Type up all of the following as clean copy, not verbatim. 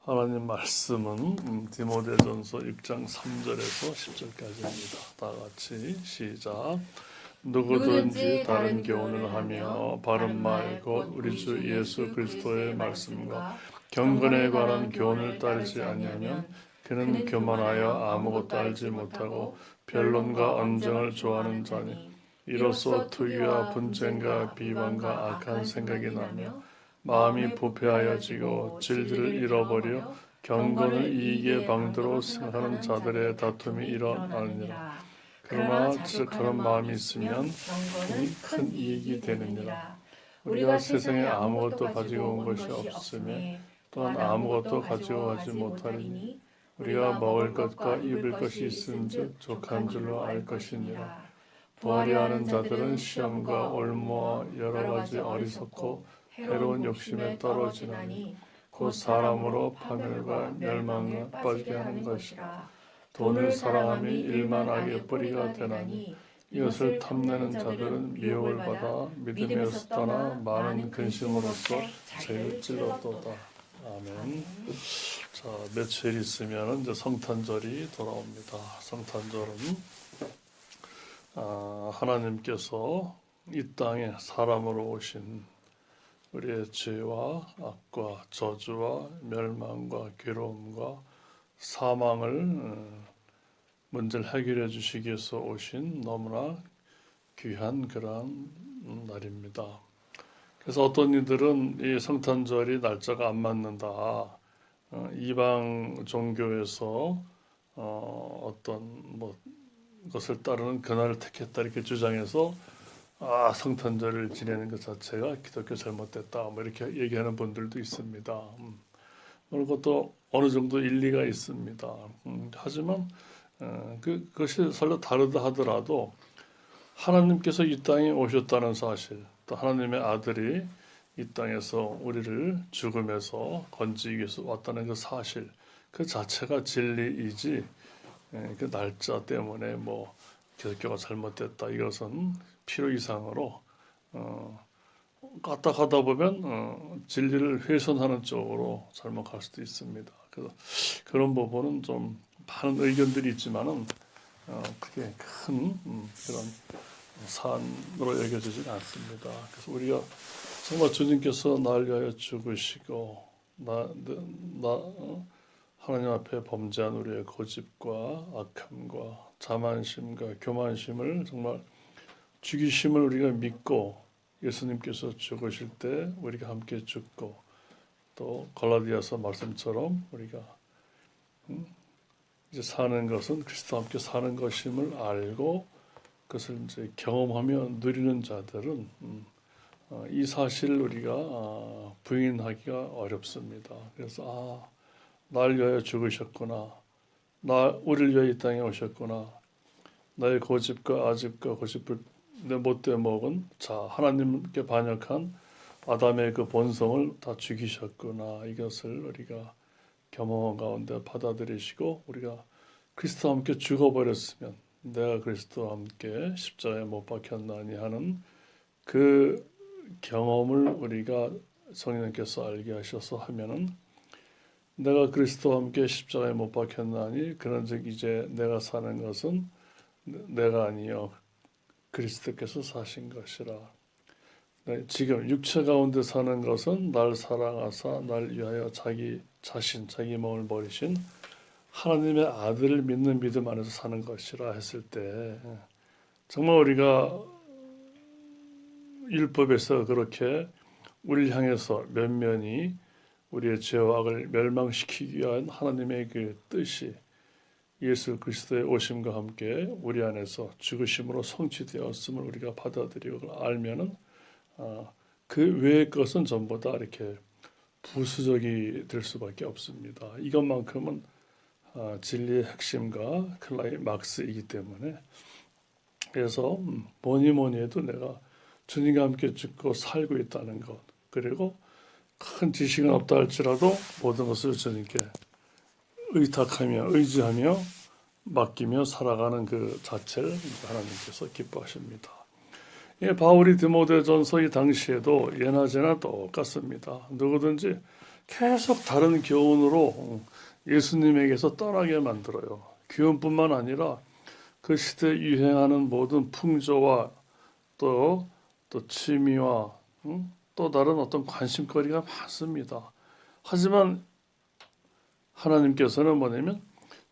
하나님 말씀은 디모데전서 6장 3절에서 10절까지입니다. 다 같이 시작. 누구든지 다른 교훈을 하며 바른 말 곧 우리 주 예수 그리스도의 말씀과 경건에 관한 교훈을 따르지 아니하면 그는 교만하여 아무것도 알지 못하고 변론과 언쟁을 좋아하는 자니 이로써 투기와 분쟁과 비방과 악한 생각이 나며 마음이 부패하여지고 진리를 잃어버려 경건을 이익의 방도로 생각하는 자들의 다툼이 일어나느니라. 그러나 그런 마음이 있으면 그는 큰 이익이 되느니라. 우리가 세상에 아무것도 가지고 온 것이 없으며 또한 아무것도 가지고 가지 못하리니 우리가 먹을 것과 입을 것이 있은즉 족한 줄로 알 것이니라. 부하려 하는 자들은 시험과 올무와 여러 가지 어리석고 해로운 욕심에 떨어지나니 곧 사람으로 파멸과 멸망에 빠지게 하는 것이라. 돈을 사랑함이 일만하게 뿌리가 되나니 이것을 탐내는 자들은 미혹을 받아 믿음에서 떠나 많은 근심으로써 죄를 찔렀도다. 아멘. 자, 며칠 있으면 이제 성탄절이 돌아옵니다. 성탄절은 하나님께서 이 땅에 사람으로 오신 우리의 죄와 악과 저주와 멸망과 괴로움과 사망을 문제를 해결해 주시기 위해서 오신 너무나 귀한 그런 날입니다. 그래서 어떤 이들은 이 성탄절이 날짜가 안 맞는다. 이방 종교에서 어떤 것을 따르는 그날을 택했다 이렇게 주장해서 성탄절을 지내는 것 자체가 기독교 잘못됐다 이렇게 얘기하는 분들도 있습니다. 그것도 어느 정도 일리가 있습니다. 하지만 그것이 설령 다르다 하더라도 하나님께서 이 땅에 오셨다는 사실, 또 하나님의 아들이 이 땅에서 우리를 죽음에서 건지기 위해서 왔다는 그 사실, 그 자체가 진리이지 그 날짜 때문에 기독교가 잘못됐다 이것은 필요 이상으로 까딱하다 보면 진리를 훼손하는 쪽으로 잘못 갈 수도 있습니다. 그래서 그런 부분은 좀 많은 의견들이 있지만은 그게 큰 그런 사안으로 여겨지지는 않습니다. 그래서 우리가 정말 주님께서 날 위하여 죽으시고 하나님 앞에 범죄한 우리의 고집과 악함과 자만심과 교만심을 정말 죽이심을 우리가 믿고 예수님께서 죽으실 때 우리가 함께 죽고 또 갈라디아서 말씀처럼 우리가 이제 사는 것은 그리스도와 함께 사는 것임을 알고 그것을 이제 경험하며 누리는 자들은 이 사실을 우리가 부인하기가 어렵습니다. 그래서 날 위하여 죽으셨구나. 우리를 위하여 이 땅에 오셨구나. 나의 고집과 아집과 고집을 내 못돼 먹은 하나님께 반역한 아담의 그 본성을 다 죽이셨구나. 이것을 우리가 경험한 가운데 받아들이시고 우리가 그리스도와 함께 죽어버렸으면 내가 그리스도와 함께 십자가에 못 박혔나니 하는 그 경험을 우리가 성령께서 알게 하셔서 하면은 내가 그리스도와 함께 십자가에 못 박혔나니 그런즉 이제 내가 사는 것은 내가 아니요 그리스도께서 사신 것이라. 지금 육체 가운데 사는 것은 날 사랑하사 날 위하여 자기 자신 자기 몸을 버리신 하나님의 아들을 믿는 믿음 안에서 사는 것이라 했을 때 정말 우리가 율법에서 그렇게 우리를 향해서 면면이 우리의 죄와 악을 멸망시키기 위한 하나님의 그 뜻이 예수 그리스도의 오심과 함께 우리 안에서 죽으심으로 성취되었음을 우리가 받아들이고 알면은 그 외의 것은 전부 다 이렇게 부수적이 될 수밖에 없습니다. 이것만큼은 진리의 핵심과 클라이막스이기 때문에 그래서 뭐니 해도 내가 주님과 함께 죽고 살고 있다는 것 그리고 큰 지식은 없다 할지라도 모든 것을 주님께 의탁하며 의지하며 맡기며 살아가는 그 자체를 하나님께서 기뻐하십니다. 바울이 디모데전서 이 당시에도 예나 제나 똑같습니다. 누구든지 계속 다른 교훈으로 예수님에게서 떠나게 만들어요. 교훈뿐만 아니라 그 시대에 유행하는 모든 풍조와 또 취미와 또 다른 어떤 관심거리가 많습니다. 하지만 하나님께서는 뭐냐면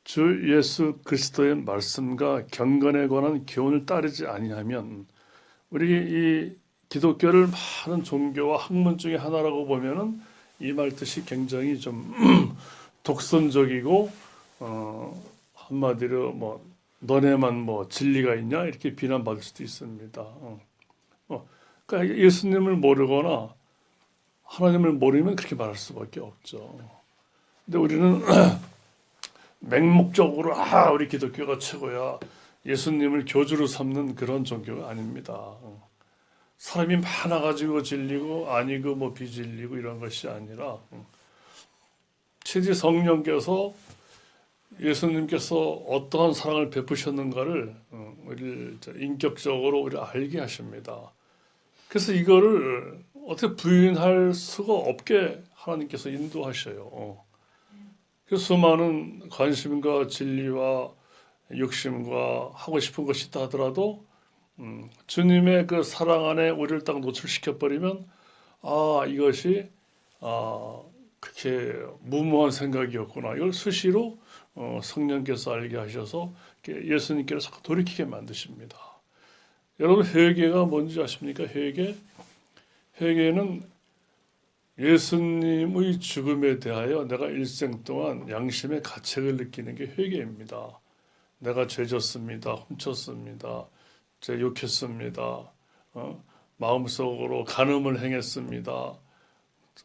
주 예수 그리스도의 말씀과 경건에 관한 교훈을 따르지 아니하면 우리 이 기독교를 많은 종교와 학문 중에 하나라고 보면은 이 말 뜻이 굉장히 좀 독선적이고 한마디로 뭐 너네만 뭐 진리가 있냐 이렇게 비난받을 수도 있습니다. 그러니까 예수님을 모르거나 하나님을 모르면 그렇게 말할 수밖에 없죠. 근데 우리는 맹목적으로 우리 기독교가 최고야 예수님을 교주로 삼는 그런 종교가 아닙니다. 사람이 많아가지고 진리고 아니고 뭐 비진리고 이런 것이 아니라 최지 성령께서 예수님께서 어떠한 사랑을 베푸셨는가를 우리를 인격적으로 우리 알게 하십니다. 그래서 이거를 어떻게 부인할 수가 없게 하나님께서 인도하셔요. 그 수많은 관심과 진리와 욕심과 하고 싶은 것이 있다 하더라도 주님의 그 사랑 안에 우리를 딱 노출시켜 버리면 이것이 그렇게 무모한 생각이었구나. 이걸 수시로 성령께서 알게 하셔서 예수님께서 자꾸 돌이키게 만드십니다. 여러분 회개가 뭔지 아십니까? 회개는 예수님의 죽음에 대하여 내가 일생 동안 양심의 가책을 느끼는 게 회개입니다. 내가 죄졌습니다. 훔쳤습니다. 욕했습니다. 마음속으로 간음을 행했습니다.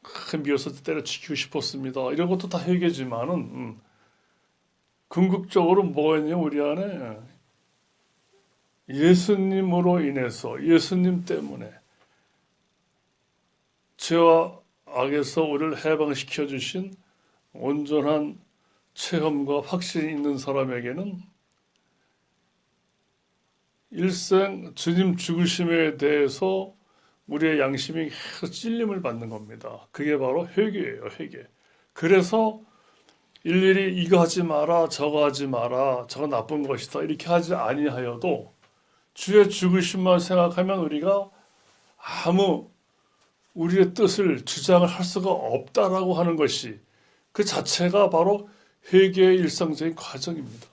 큰 미워서 때려 죽이고 싶었습니다. 이런 것도 다 회개지만은 궁극적으로 뭐가 있냐 우리 안에 예수님으로 인해서 예수님 때문에 죄와 악에서 우리를 해방시켜 주신 온전한 체험과 확신이 있는 사람에게는 일생 주님 죽으심에 대해서 우리의 양심이 계속 찔림을 받는 겁니다. 그게 바로 회개예요, 회개. 그래서 일일이 이거 하지 마라, 저거 하지 마라, 저거 나쁜 것이다 이렇게 하지 아니하여도 주의 죽으심만 생각하면 우리가 아무 우리의 뜻을 주장을 할 수가 없다라고 하는 것이 그 자체가 바로 회개의 일상적인 과정입니다.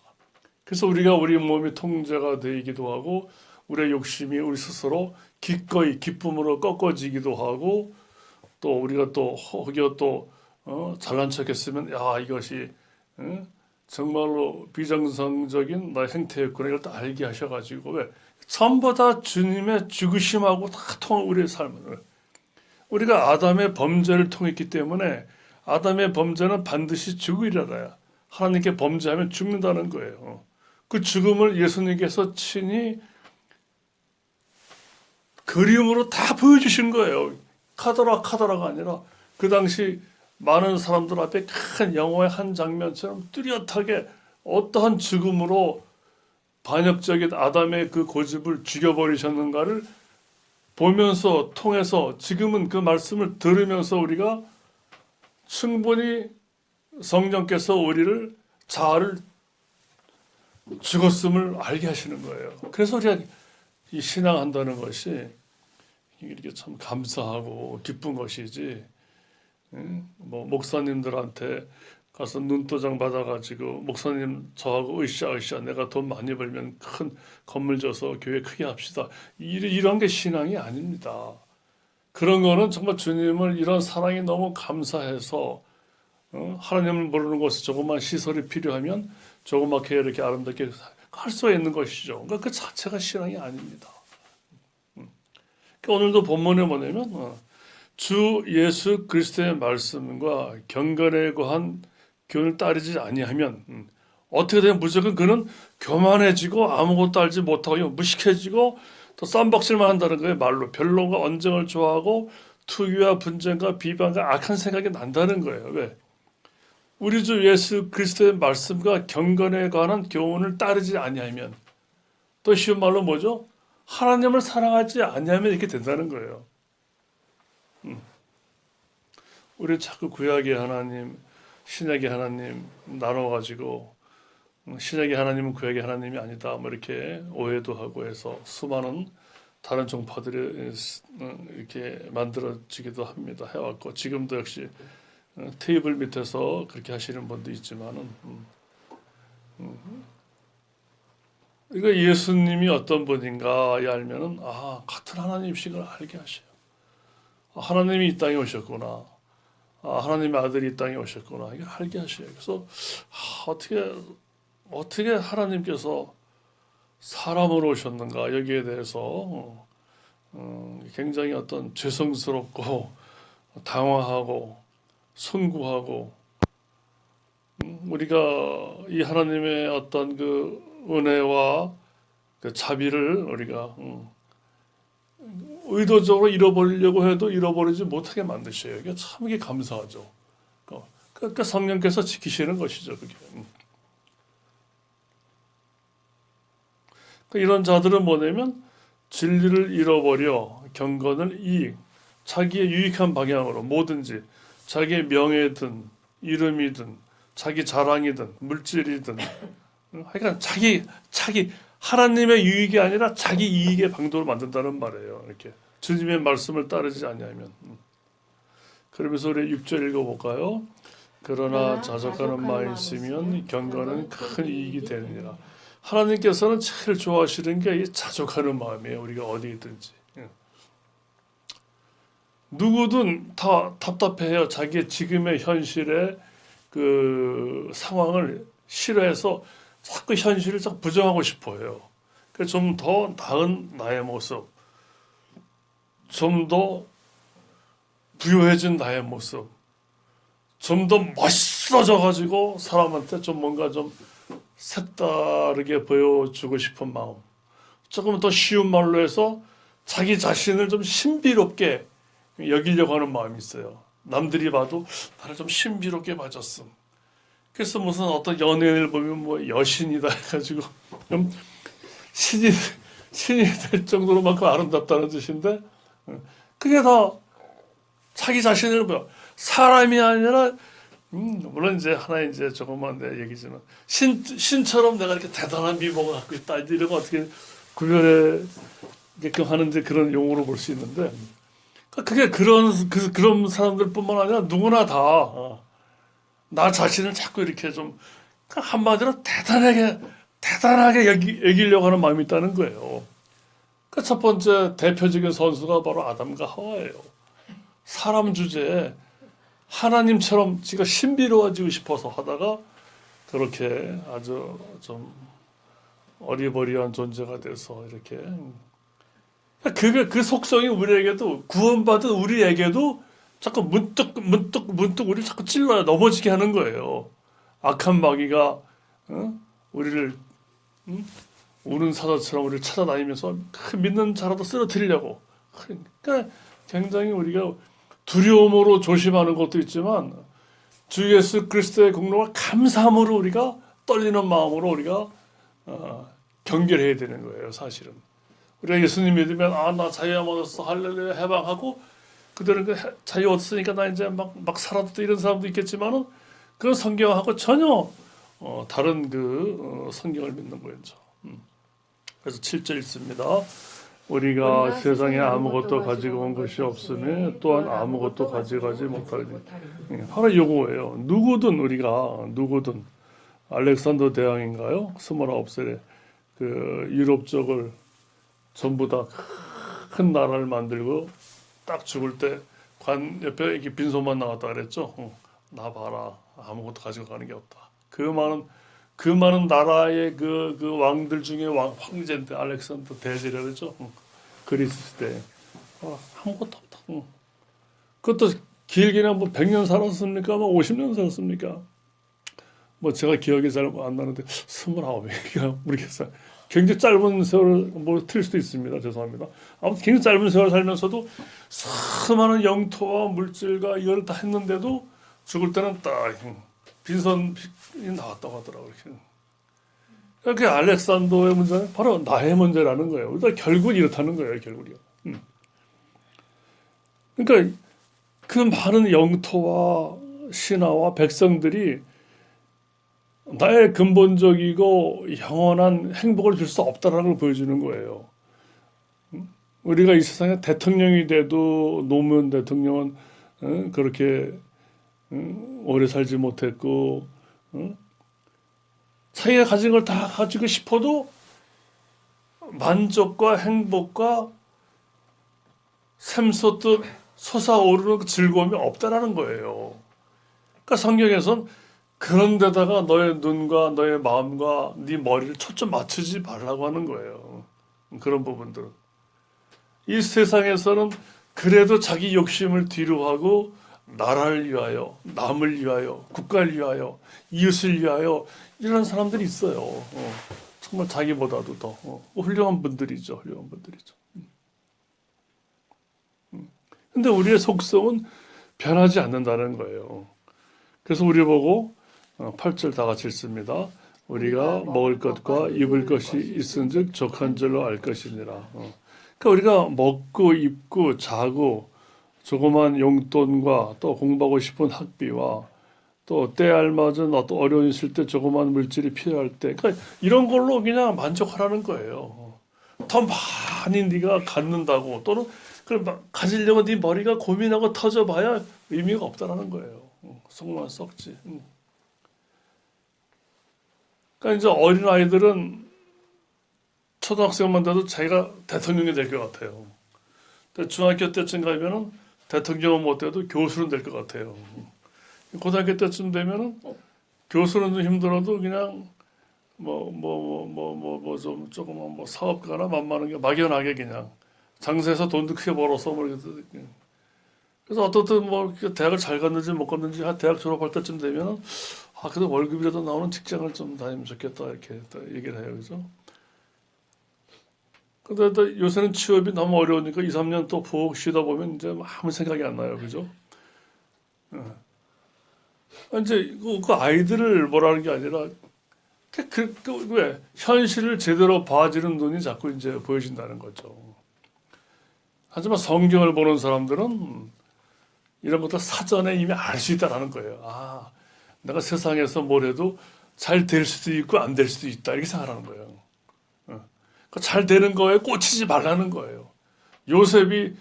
그래서 우리가 우리 몸이 통제가 되기도 하고 우리의 욕심이 우리 스스로 기꺼이 기쁨으로 꺾어지기도 하고 또 우리가 또 혹여 또 잘난 척했으면 이것이 정말로 비정상적인 나의 행태였구나 이걸 또 알게 하셔가지고 왜 전부 다 주님의 죽으심하고 다 통한 우리의 삶을 우리가 아담의 범죄를 통했기 때문에 아담의 범죄는 반드시 죽으리라. 하나님께 범죄하면 죽는다는 거예요. 그 죽음을 예수님께서 친히 그림으로 다 보여주신 거예요. 카더라가 아니라 그 당시 많은 사람들 앞에 큰 영화의 한 장면처럼 뚜렷하게 어떠한 죽음으로 반역적인 아담의 그 고집을 죽여버리셨는가를 보면서 통해서 지금은 그 말씀을 들으면서 우리가 충분히 성령께서 우리를 자아를 죽었음을 알게 하시는 거예요. 그래서 우리가 이 신앙한다는 것이 이렇게 참 감사하고 기쁜 것이지. 뭐 목사님들한테 가서 눈도장 받아가지고 목사님 저하고 으쌰 내가 돈 많이 벌면 큰 건물 줘서 교회 크게 합시다. 이런 게 신앙이 아닙니다. 그런 거는 정말 주님을 이런 사랑이 너무 감사해서 하나님을 모르는 곳에 조그만 시설이 필요하면 조그맣게 이렇게 아름답게 할 수 있는 것이죠. 그러니까 그 자체가 신앙이 아닙니다. 그러니까 오늘도 본문에 뭐냐면 주 예수 그리스도의 말씀과 경건에 관한 교훈을 따르지 아니하면 어떻게 되면 무조건 그는 교만해지고 아무것도 알지 못하고 무식해지고 또 쌈박질만 한다는 거예요. 말로 변론과 언쟁을 좋아하고 투기와 분쟁과 비방과 악한 생각이 난다는 거예요. 왜? 우리 주 예수 그리스도의 말씀과 경건에 관한 교훈을 따르지 아니하면 또 쉬운 말로 뭐죠? 하나님을 사랑하지 아니하면 이렇게 된다는 거예요. 우리 자꾸 구약의 하나님, 신약의 하나님 나눠가지고 신약의 하나님은 구약의 하나님이 아니다 뭐 이렇게 오해도 하고 해서 수많은 다른 종파들이 이렇게 만들어지기도 합니다. 해왔고 지금도 역시 테이블 밑에서 그렇게 하시는 분도 있지만은 이거 예수님이 어떤 분인가 알면은 같은 하나님이신 걸 알게 하셔요. 하나님이 이 땅에 오셨구나. 하나님의 아들이 이 땅에 오셨구나. 이거 알게 하셔요. 그래서 어떻게 하나님께서 사람으로 오셨는가 여기에 대해서 굉장히 어떤 죄송스럽고 당황하고 송구하고 우리가 이 하나님의 어떤 그 은혜와 그 자비를 우리가 의도적으로 잃어버리려고 해도 잃어버리지 못하게 만드셔요. 이게 참 이게 감사하죠. 그러니까 성령께서 지키시는 것이죠. 그게. 이런 자들은 뭐냐면 진리를 잃어버려 경건을 자기의 유익한 방향으로 뭐든지 자기의 명예든 이름이든 자기 자랑이든 물질이든 하여간 자기 하나님의 유익이 아니라 자기 이익의 방도로 만든다는 말이에요. 이렇게 주님의 말씀을 따르지 아니하면. 그러면서 우리 6절 읽어볼까요? 그러나 자족하는 마음이 있으면 경건은 큰 이익이 되느니라. 하나님께서는 제일 좋아하시는 게 이 자족하는 마음이에요. 우리가 어디 있든지. 누구든 다 답답해요. 자기의 지금의 현실의 그 상황을 싫어해서 자꾸 현실을 자꾸 부정하고 싶어요. 그래서 좀 더 나은 나의 모습, 좀 더 부유해진 나의 모습, 좀 더 멋있어져가지고 사람한테 좀 뭔가 좀 색다르게 보여주고 싶은 마음. 조금 더 쉬운 말로 해서 자기 자신을 좀 신비롭게 여기려고 하는 마음이 있어요. 남들이 봐도 나를 좀 신비롭게 봐줬음. 그래서 무슨 어떤 연예인을 보면 뭐 여신이다 해가지고 좀 신이 될 정도로만큼 아름답다는 뜻인데 그게 다 자기 자신을 보여. 사람이 아니라 물론 이제 하나의 이제 조금만 내 얘기지만 신처럼 내가 이렇게 대단한 미모가 갖고 있다 이런 거 어떻게 구별하게끔 하는지 그런 용어로 볼 수 있는데 그게 그런 사람들뿐만 아니라 누구나 다 나 자신을 자꾸 이렇게 좀 한마디로 대단하게 여기려고 하는 마음이 있다는 거예요. 그 첫 번째 대표적인 선수가 바로 아담과 하와예요. 사람 주제에 하나님처럼 지가 신비로워지고 싶어서 하다가 그렇게 아주 좀 어리버리한 존재가 돼서 이렇게 그 속성이 우리에게도 구원받은 우리에게도 자꾸 문득 우리를 자꾸 찔러요. 넘어지게 하는 거예요. 악한 마귀가 우리를 우는 사자처럼 우리를 찾아다니면서 믿는 자라도 쓰러뜨리려고. 그러니까 굉장히 우리가 두려움으로 조심하는 것도 있지만 주 예수 그리스도의 공로와 감사함으로 우리가 떨리는 마음으로 우리가 경계해야 되는 거예요. 사실은 우리가 예수님 믿으면 나 자유 얻었어 할렐루야 해방하고 그들은 그 자유 얻었으니까 나 이제 막 살아도 이런 사람도 있겠지만은 그 성경하고 전혀 다른 그 성경을 믿는 거죠. 그래서 7절 읽습니다. 우리가 세상에 아무것도 가지고 온 것이 없으며 또한 아무것도 가져가지 못하니 바로 요거예요. 누구든 알렉산더 대왕인가요? 29살에 그 유럽 쪽을 전부 다 큰 나라를 만들고 딱 죽을 때 관 옆에 이렇게 빈손만 나왔다 그랬죠. 나 봐라 아무것도 가지고 가는 게 없다. 그 많은 나라의 그 왕들 중에 황제인데 알렉산더 대제라 그랬죠. 그리스 시대 아무것도 없다. 그것도 길게는 뭐 100년 살았습니까? 뭐 50년 살았습니까? 뭐 제가 기억이 잘 안 나는데 29이가 모르겠어요. 굉장히 짧은 세월을 뭐 틀릴 수도 있습니다. 죄송합니다. 아무튼 굉장히 짧은 세월 살면서도 수많은 영토와 물질과 이걸 다 했는데도 죽을 때는 딱 빈손이 나왔다고 하더라고요. 그게 알렉산더의 문제는 바로 나의 문제라는 거예요. 그러니까 결국 이렇다는 거예요. 결국이요. 그러니까 그 많은 영토와 신하와 백성들이 나의 근본적이고 영원한 행복을 줄 수 없다라는 걸 보여주는 거예요. 우리가 이 세상에 대통령이 돼도 노무현 대통령은 그렇게 오래 살지 못했고 자기가 가진 걸 다 가지고 싶어도 만족과 행복과 샘솟듯 솟아오르는 그 즐거움이 없다라는 거예요. 그러니까 성경에선 그런 데다가 너의 눈과 너의 마음과 네 머리를 초점 맞추지 말라고 하는 거예요. 그런 부분들은. 이 세상에서는 그래도 자기 욕심을 뒤로하고 나라를 위하여, 남을 위하여, 국가를 위하여, 이웃을 위하여 이런 사람들이 있어요. 정말 자기보다도 더 훌륭한 분들이죠. 훌륭한 분들이죠. 근데 우리의 속성은 변하지 않는다는 거예요. 그래서 우리 보고 8절 다 같이 읽습니다. 우리가 먹을 것과 입을 것이 있은즉 족한 줄로 알 것이니라. 그러니까 우리가 먹고 입고 자고 조그만 용돈과 또 공부하고 싶은 학비와 또 때에 알맞은 어떤 어려운 있을 때 조그만 물질이 필요할 때 그러니까 이런 걸로 그냥 만족하라는 거예요. 더 많이 네가 갖는다고 또는 그걸 가지려고 네 머리가 고민하고 터져봐야 의미가 없다라는 거예요. 속만 썩지. 그러니까 이제 어린 아이들은 초등학생만 돼도 자기가 대통령이 될 것 같아요. 근데 중학교 때쯤 가면은 대통령은 못 돼도 교수는 될 것 같아요. 고등학교 때쯤 되면은 교수는 좀 힘들어도 그냥 좀 조그만 사업가나 만만한 게 막연하게 그냥 장사해서 돈도 크게 벌어서 뭐 이렇게. 그래서 어떻든 뭐 대학을 잘 갔는지 못 갔는지 한 대학 졸업할 때쯤 되면은 그래도 월급이라도 나오는 직장을 좀 다니면 좋겠다 이렇게 얘기를 해요, 그죠? 근데 또 요새는 취업이 너무 어려우니까 2, 3년 또 푹 쉬다 보면 이제 아무 생각이 안 나요, 그죠? 이제 그 아이들을 뭐라는 게 아니라 왜 현실을 제대로 봐주는 눈이 자꾸 이제 보여진다는 거죠. 하지만 성경을 보는 사람들은 이런 것도 사전에 이미 알 수 있다라는 거예요. 내가 세상에서 뭘 해도 잘 될 수도 있고 안 될 수도 있다 이렇게 생각하는 거예요. 그러니까 잘 되는 거에 꽂히지 말라는 거예요. 요셉이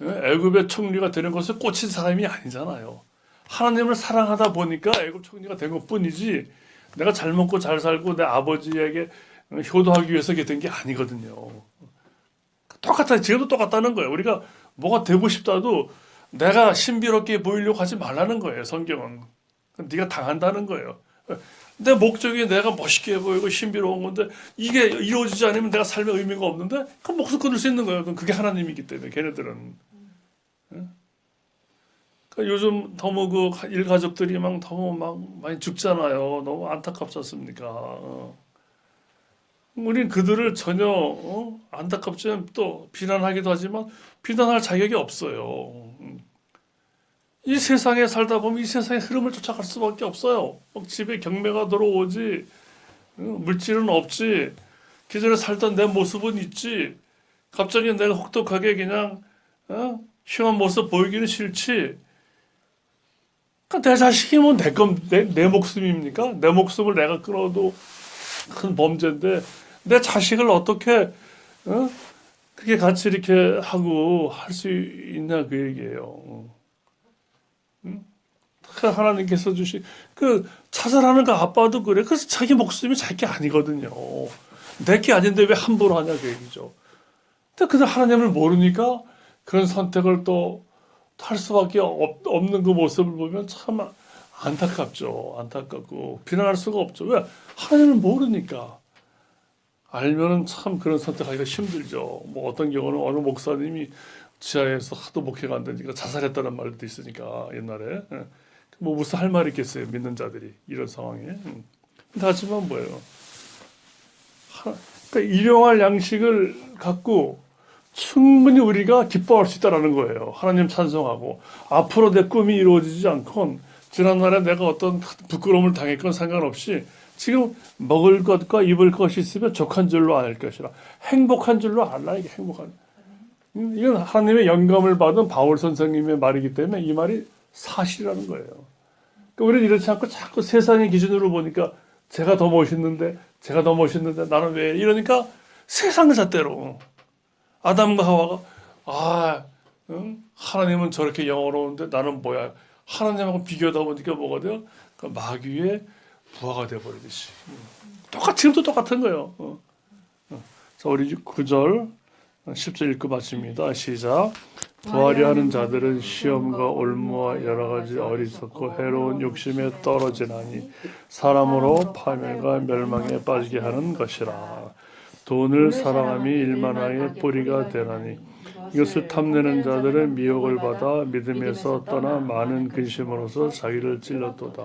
애굽의 총리가 되는 것에 꽂힌 사람이 아니잖아요. 하나님을 사랑하다 보니까 애굽 총리가 된 것뿐이지 내가 잘 먹고 잘 살고 내 아버지에게 효도하기 위해서 이게 된 게 아니거든요. 지금도 똑같다는 거예요. 우리가 뭐가 되고 싶다도 내가 신비롭게 보이려고 하지 말라는 거예요. 성경은. 네가 당한다는 거예요. 내 목적이 내가 멋있게 보이고 신비로운 건데 이게 이루어지지 않으면 내가 삶의 의미가 없는데 그럼 목숨 끊을 수 있는 거예요. 그럼 그게 하나님이기 때문에 걔네들은. 그러니까 요즘 너무 그 일가족들이 너무 많이 죽잖아요. 너무 안타깝지 않습니까? 우린 그들을 전혀 안타깝지 또 비난하기도 하지만 비난할 자격이 없어요. 이 세상에 살다 보면 이 세상의 흐름을 쫓아갈 수밖에 없어요. 집에 경매가 들어오지, 물질은 없지, 기존에 살던 내 모습은 있지, 갑자기 내가 혹독하게 그냥 흉한 모습 보이기는 싫지. 그러니까 내 자식이 뭐 내 목숨입니까? 내 목숨을 내가 끊어도 큰 범죄인데 내 자식을 어떻게 그게 같이 이렇게 하고 할 수 있냐 그 얘기예요. 하나님께서 주신 그 자살하는 그 아빠도 그래. 그래서 자기 목숨이 자기 아니거든요. 내게 아닌데 왜 함부로 하냐 그 얘기죠. 근데 그들 하나님을 모르니까 그런 선택을 또 할 수밖에 없는 그 모습을 보면 참 안타깝죠. 안타깝고 비난할 수가 없죠. 왜? 하나님을 모르니까. 알면은 참 그런 선택하기가 힘들죠. 뭐 어떤 경우는 어느 목사님이 지하에서 하도 목회가 안 되니까 자살했다는 말도 있으니까 옛날에. 뭐 무슨 할 말이 있겠어요. 믿는 자들이 이런 상황에. 근데 하지만 뭐예요. 그러니까 일용할 양식을 갖고 충분히 우리가 기뻐할 수 있다는 거예요. 하나님 찬송하고 앞으로 내 꿈이 이루어지지 않건 지난날에 내가 어떤 부끄러움을 당했건 상관없이 지금 먹을 것과 입을 것이 있으면 족한 줄로 알 것이라 행복한 줄로 알라 이게 행복한 이건 하나님의 영감을 받은 바울 선생님의 말이기 때문에 이 말이 사실이라는 거예요. 그러니까 우리는 이렇지 않고 자꾸 세상의 기준으로 보니까 제가 더 멋있는데 나는 왜 이러니까 세상 잣대로 아담과 하와가 하나님은 저렇게 영어로운데 나는 뭐야, 하나님하고 비교하다 보니까 뭐가 돼요? 그러니까 마귀의 부하가 돼버리듯이 지금도 똑같은 거예요. 자, 우리 9절 10절 읽고 마칩니다. 시작. 부하려 하는 자들은 시험과 올무와 여러 가지 어리석고 해로운 욕심에 떨어지나니 사람으로 파멸과 멸망에 빠지게 하는 것이라. 돈을 사랑함이 일만하의 뿌리가 되나니 이것을 탐내는 자들은 미혹을 받아 믿음에서 떠나 많은 근심으로서 자기를 찔렀도다.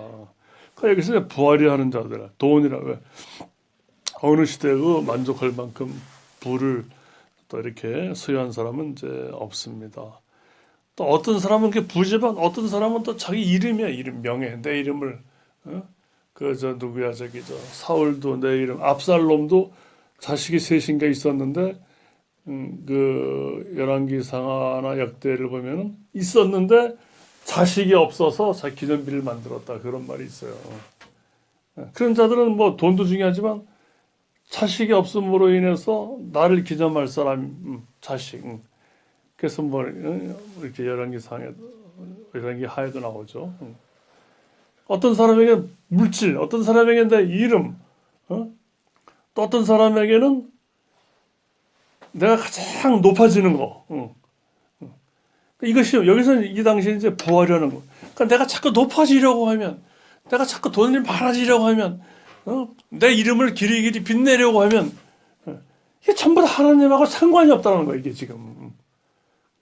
그러니까 여기서 부하려 하는 자들, 돈이라고 어느 시대에 만족할 만큼 부를 또 이렇게 소유한 사람은 이제 없습니다. 또 어떤 사람은 이렇게 부지만 어떤 사람은 또 자기 이름이야, 이름, 명예, 내 이름을 누구야, 사울도 내 이름, 압살롬도 자식이 셋인가 있었는데 그 열왕기상하나 역대를 보면은 있었는데 자식이 없어서 자기 기념비를 만들었다, 그런 말이 있어요. 그런 자들은 뭐 돈도 중요하지만 자식이 없음으로 인해서 나를 기념할 사람, 자식. 그래서 뭐 이렇게 열왕기 하에도 나오죠. 어떤 사람에게 물질, 어떤 사람에게 내 이름, 또 어떤 사람에게는 내가 가장 높아지는 거. 이것이 여기서 이 당시에 이제 부하려는 거. 그러니까 내가 자꾸 높아지려고 하면, 내가 자꾸 돈이 많아지려고 하면, 내 이름을 길이길이 빛내려고 하면 이게 전부 다 하나님하고 상관이 없다는 거예요. 이게 지금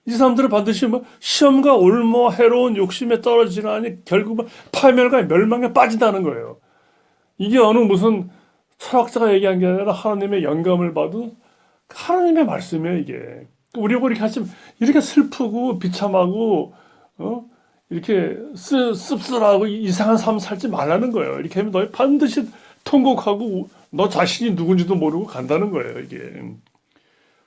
이 사람들은 반드시 뭐 시험과 올무 해로운 욕심에 떨어지나니 결국은 파멸과 멸망에 빠진다는 거예요. 이게 어느 무슨 철학자가 얘기한 게 아니라 하나님의 영감을 받은 하나님의 말씀이에요. 이게 우리 보고 이렇게 하시면 이렇게 슬프고 비참하고 이렇게 씁쓸하고 이상한 삶 살지 말라는 거예요. 이렇게 하면 너 반드시 통곡하고 너 자신이 누군지도 모르고 간다는 거예요. 이게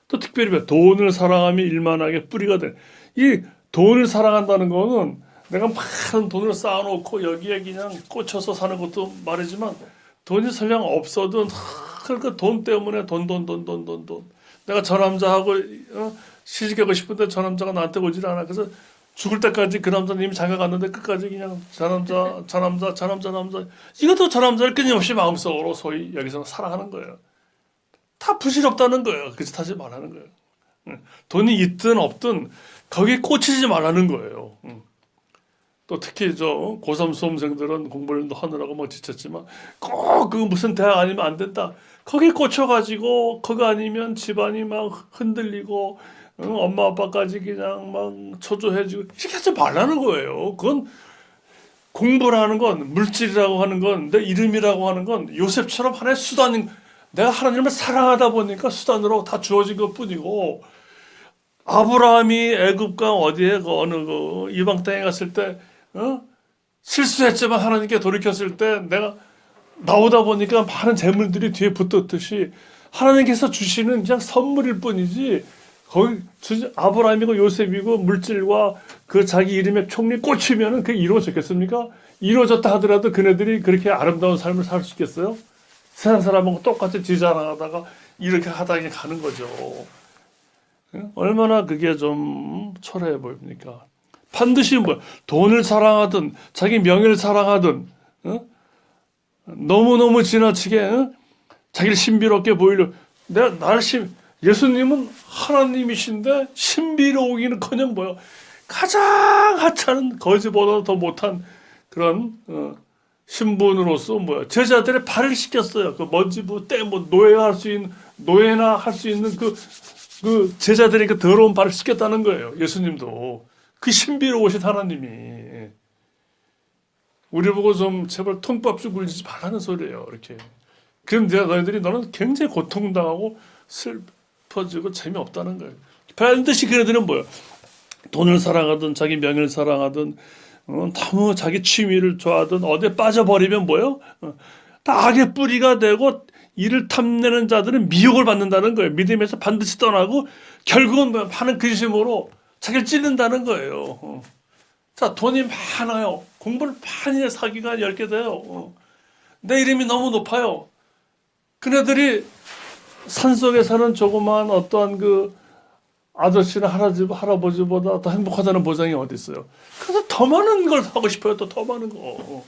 또 특별히 돈을 사랑함이 일만하게 뿌리가 돼. 이 돈을 사랑한다는 거는 내가 많은 돈을 쌓아놓고 여기에 그냥 꽂혀서 사는 것도 말이지만 돈이 설령 없어도 그러니까 돈 때문에 돈. 내가 저 남자하고 시집가고 싶은데 저 남자가 나한테 오질 않아. 그래서 죽을 때까지 그 남자는 이미 장가 갔는데 끝까지 그냥 저 남자 이것도 저 남자를 끊임없이 마음속으로 소위 여기서 사랑하는 거예요. 다 부질없다는 거예요. 그 짓 하지 말라는 거예요. 돈이 있든 없든 거기에 꽂히지 말라는 거예요. 또 특히 저 고3 수험생들은 공부를 하느라고 뭐 지쳤지만 꼭 그 무슨 대학 아니면 안 된다. 거기에 꽂혀가지고 그거 아니면 집안이 막 흔들리고 엄마 아빠까지 그냥 막 초조해지고 이렇게 하지 말라는 거예요. 그건 공부라는 건, 물질이라고 하는 건, 내 이름이라고 하는 건 요셉처럼 하나의 수단인, 내가 하나님을 사랑하다 보니까 수단으로 다 주어진 것뿐이고, 아브라함이 애굽과 어디에 어느 이방 땅에 갔을 때 실수했지만 하나님께 돌이켰을 때 내가 나오다 보니까 많은 재물들이 뒤에 붙었듯이 하나님께서 주시는 그냥 선물일 뿐이지, 거기 아브라함이고 요셉이고 물질과 그 자기 이름에 총리 꽂히면은 그게 이루어졌겠습니까? 이루어졌다 하더라도 그네들이 그렇게 아름다운 삶을 살 수 있겠어요? 세상 사람하고 똑같이 지자랑하다가 이렇게 하다 그냥 가는 거죠. 얼마나 그게 좀 초라해 보입니까? 반드시 뭐 돈을 사랑하든 자기 명예를 사랑하든 너무너무 지나치게 자기를 신비롭게 보이려, 예수님은 하나님이신데 신비로우기는커녕 뭐야, 가장 하찮은 거지보다 더 못한 그런 신분으로서 뭐야 제자들의 발을 씻겼어요. 그 먼지부 때뭐 노예나 할 수 있는 그 제자들의 그 더러운 발을 씻겼다는 거예요. 예수님도 그 신비로우신 하나님이 우리 보고 좀 제발 통밥주 굴리지 말라는 소리예요. 이렇게 그럼 너는 굉장히 고통당하고 슬퍼지고 재미없다는 거예요. 반드시 그네들은 뭐예요? 돈을 사랑하든 자기 명예를 사랑하든 너무 자기 취미를 좋아하든 어디에 빠져버리면 뭐예요? 다 악의 뿌리가 되고 이를 탐내는 자들은 미혹을 받는다는 거예요. 믿음에서 반드시 떠나고 결국은 파는 근심으로 자기를 찌른다는 거예요. 자, 돈이 많아요. 공부를 많이 해 사기가 10개 돼요. 내 이름이 너무 높아요. 그네들이 산속에 사는 조그마한 어떠한 그 아저씨나 할아버지보다 더 행복하다는 보장이 어디 있어요? 그래서 더 많은 걸 하고 싶어요. 또 더 많은 거.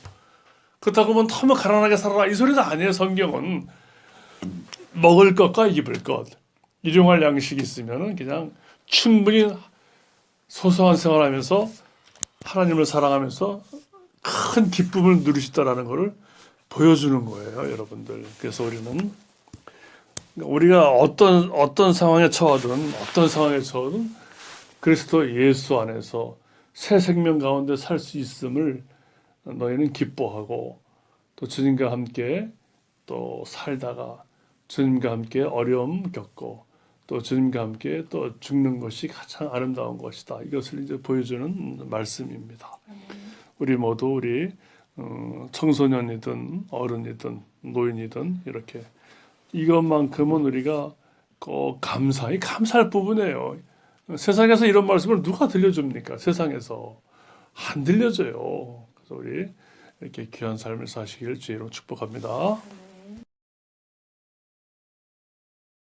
그렇다고 하면 너무 가난하게 살아라 이 소리도 아니에요. 성경은 먹을 것과 입을 것, 일용할 양식이 있으면은 그냥 충분히 소소한 생활하면서 하나님을 사랑하면서 큰 기쁨을 누리시다라는 것을 보여주는 거예요, 여러분들. 그래서 우리가 어떤 상황에 처하든 그리스도 예수 안에서 새 생명 가운데 살 수 있음을 너희는 기뻐하고 또 주님과 함께 또 살다가 주님과 함께 어려움 겪고 또 주님과 함께 또 죽는 것이 가장 아름다운 것이다. 이것을 이제 보여주는 말씀입니다. 우리 모두 우리 청소년이든 어른이든 노인이든 이렇게 이것만큼은 우리가 꼭 감사할 부분이에요. 세상에서 이런 말씀을 누가 들려줍니까? 세상에서 안 들려줘요. 그래서 우리 이렇게 귀한 삶을 사시길 주의로 축복합니다.